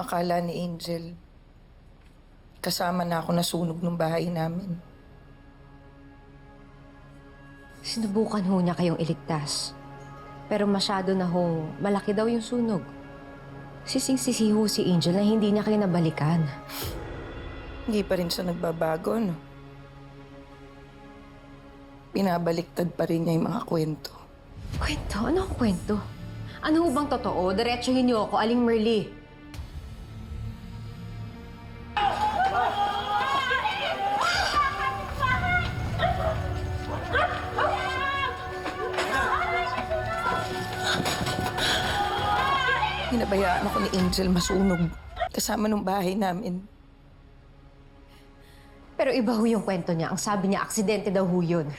akala ni Angel, kasama na ako nasunog ng bahay namin. Sinubukan ho niya kayong iligtas. Pero masyado na ho, malaki daw yung sunog. Sising-sisi ho si Angel na hindi niya kayo nabalikan. Hindi pa rin siya nagbabago, no? Pinabaliktad pa rin niya yung mga kwento. Kwento? Ano ang kwento? Ano ho bang totoo? Diretsuhin niyo ako, Aling Merly. Hinabayaan ako ni Angel masunog kasama ng bahay namin. Pero iba ho yung kwento niya. Ang sabi niya, aksidente daw ho yun.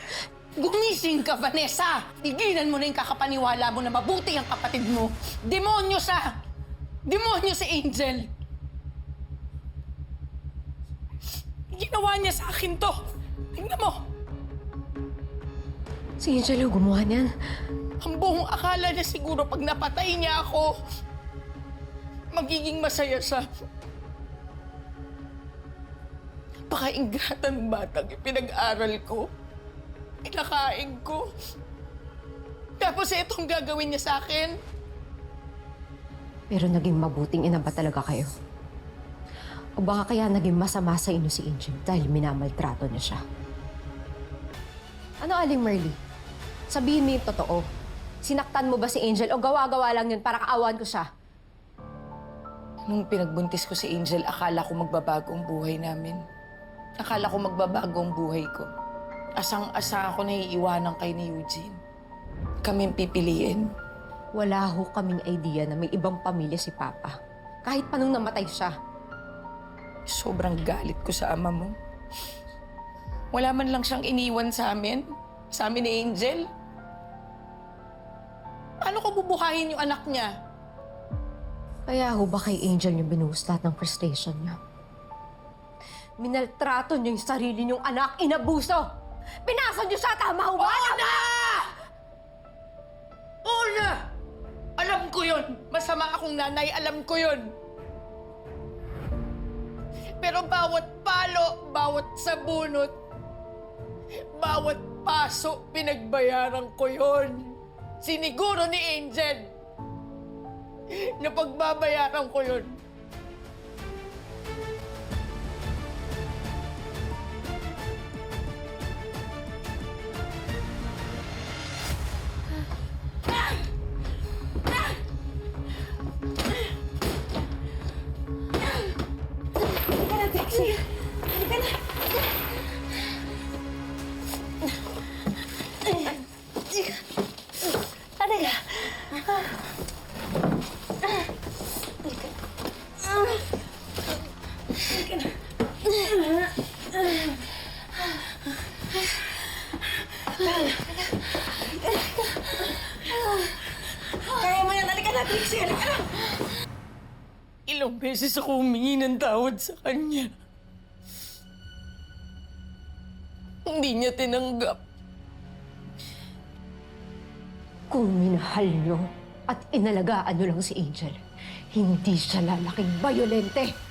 Gumising ka, Vanessa! Tigilan mo na yung kakapaniwala mo na mabuti ang kapatid mo. Demonyo siya! Demonyo si Angel! Ginawa niya sa akin to. Tingnan mo! Si Angel ho gumawa niyan. Ang buong akala niya siguro pag napatay niya ako, magiging masaya siya. Napaka-ingrata ng batang pinag-aral ko. Pinakain ko. Tapos itong gagawin niya sa akin. Pero naging mabuting ina ba talaga kayo? O baka kaya naging masama sa inyo si Angel dahil minamaltrato niya siya? Ano, Aling Merly? Sabihin mo yung totoo. Sinaktan mo ba si Angel o gawa-gawa lang yun para kaawan ko siya? Nung pinagbuntis ko si Angel, akala ko magbabago ang buhay namin. Akala ko magbabago ang buhay ko. Asang-asa ako na iiwanan kay ni Eugene. Kaming pipiliin. Wala ho kaming idea na may ibang pamilya si Papa. Kahit pa nung namatay siya. Sobrang galit ko sa ama mo. Wala man lang siyang iniwan sa amin ni Angel. Paano ko bubuhayin yung anak niya? Kaya ho ba kay Angel yung binuhos lahat ng frustration niya? Minaltrato niyo yung sarili niyong anak, inabuso! Pinasa niyo siya, tama ho ba? Oo na! Oo na! Alam ko yun! Masama akong nanay, alam ko yun! Pero bawat palo, bawat sabunot, bawat paso, pinagbayaran ko yun. Siniguro ni Angel na pagbabayaran ko yun. Kaya mo yan, halika na, Trixie, halika na! Ilang beses ako humingi ng tawad sa kanya. Hindi niya tinanggap. Kung minahal niyo at inalagaan niyo lang si Angel, hindi siya lalaking bayolente.